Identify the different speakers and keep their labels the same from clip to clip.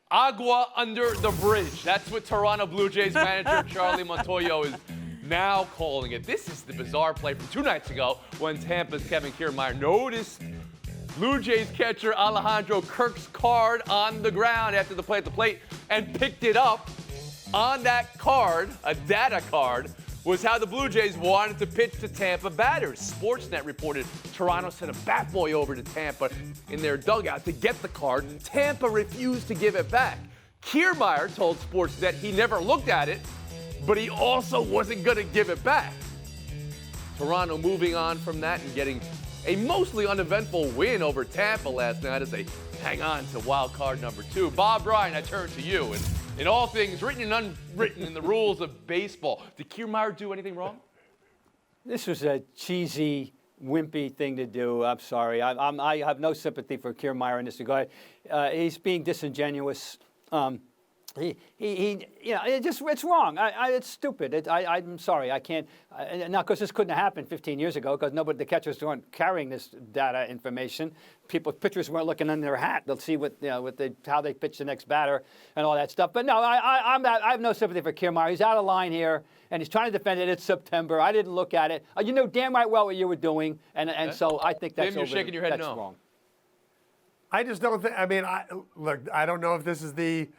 Speaker 1: Agua under the bridge. That's what Toronto Blue Jays manager Charlie Montoyo is now calling it. This is the bizarre play from 2 nights ago when Tampa's Kevin Kiermaier noticed Blue Jays catcher Alejandro Kirk's card on the ground after the play at the plate and picked it up. On that card, a data card, was how the Blue Jays wanted to pitch to Tampa batters. Sportsnet reported Toronto sent a bat boy over to Tampa in their dugout to get the card. Tampa refused to give it back. Kiermaier told Sportsnet he never looked at it, but he also wasn't going to give it back. Toronto moving on from that and getting a mostly uneventful win over Tampa last night as they hang on to wild card number 2. Bob Ryan, I turn to you. And in all things written and unwritten in the rules of baseball, did Kiermaier do anything wrong?
Speaker 2: This was a cheesy, wimpy thing to do. I'm sorry. I have no sympathy for Kiermaier in this regard. He's being disingenuous. It's wrong. It's stupid. I'm sorry. I can't. Now, because this couldn't have happened 15 years ago, because the catchers weren't carrying this data information. Pitchers weren't looking in their hat. They'll see how they pitch the next batter and all that stuff. But no, I have no sympathy for Kiermaier. He's out of line here, and he's trying to defend it. It's September. I didn't look at it. You know damn right well what you were doing, and so I think that's
Speaker 1: Tim, you're shaking your head no.
Speaker 2: wrong.
Speaker 3: I just don't think. I mean, look. I don't know if this is the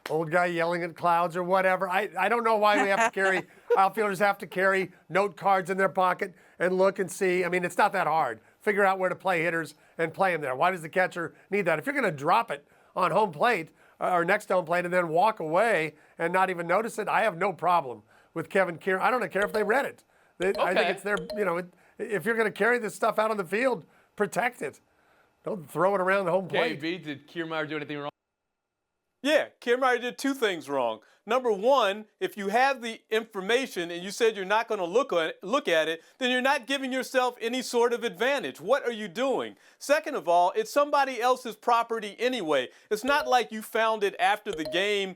Speaker 3: old guy yelling at clouds or whatever. I don't know why we have to carry, outfielders have to carry note cards in their pocket and look and see. I mean, it's not that hard. Figure out where to play hitters and play them there. Why does the catcher need that? If you're going to drop it on home plate or next to home plate and then walk away and not even notice it, I have no problem with Kevin Kiermaier. I don't care if they read it. I think it's their, if you're going to carry this stuff out on the field, protect it. Don't throw it around the home plate.
Speaker 1: KB, did Kiermaier do anything wrong?
Speaker 4: Yeah, Kiermaier did 2 things wrong. Number one, if you have the information and you said you're not going to look at it, then you're not giving yourself any sort of advantage. What are you doing? Second of all, it's somebody else's property anyway. It's not like you found it after the game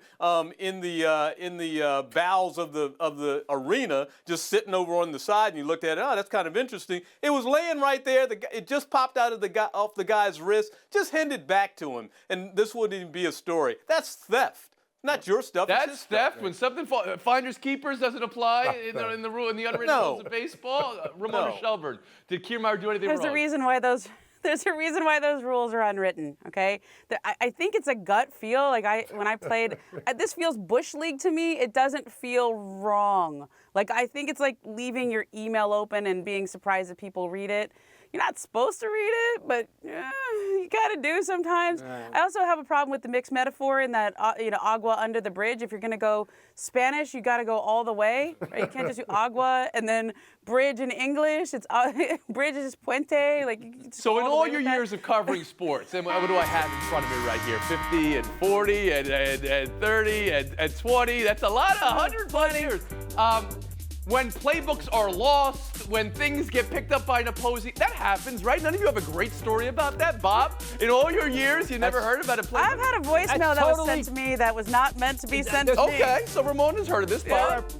Speaker 4: in the bowels of the arena, just sitting over on the side, and you looked at it. Oh, that's kind of interesting. It was laying right there. It just popped out of off the guy's wrist. Just hand it back to him, and this wouldn't even be a story. That's theft. Not your stuff.
Speaker 1: That's theft. When something finders keepers doesn't apply in the unwritten rules of baseball. Ramona Shelburne, did Kiermaier do anything wrong?
Speaker 5: There's a reason why those rules are unwritten. Okay, I think it's a gut feel. Like when I played, this feels bush league to me. It doesn't feel wrong. Like I think it's like leaving your email open and being surprised that people read it. You're not supposed to read it, but you gotta do sometimes. I also have a problem with the mixed metaphor in that, agua under the bridge. If you're gonna go Spanish, you gotta go all the way, right? You can't just do agua and then bridge in English. It's bridge is puente.
Speaker 1: So in all your years of covering sports, and what do I have in front of me right here? 50 and 40 and 30 and 20. That's a lot of 100+ years. When playbooks are lost, when things get picked up by an opposing, that happens, right? None of you have a great story about that, Bob? In all your years, you never heard about a playbook?
Speaker 5: I've had a voicemail that was sent to me that was not meant to be sent to me.
Speaker 1: Okay, so Ramona's heard of this, Bob.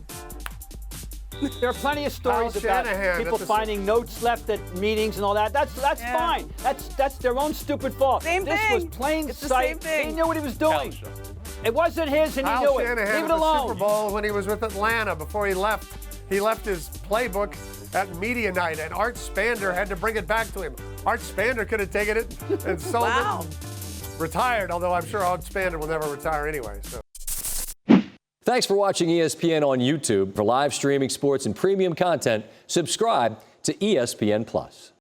Speaker 2: There are plenty of stories about people finding notes left at meetings and all that. That's fine. That's their own stupid fault.
Speaker 5: Same thing.
Speaker 2: This was plain
Speaker 5: it's
Speaker 2: sight.
Speaker 5: The same thing.
Speaker 2: He knew what he was doing. It wasn't his, and he knew it.
Speaker 3: Shanahan
Speaker 2: Leave it
Speaker 3: at
Speaker 2: alone.
Speaker 3: the Super Bowl when he was with Atlanta before he left. He left his playbook at media night, and Art Spander had to bring it back to him. Art Spander could have taken it and sold it and retired, although I'm sure Art Spander will never retire anyway. So.
Speaker 6: Thanks for watching ESPN on YouTube. For live streaming sports and premium content, subscribe to ESPN+.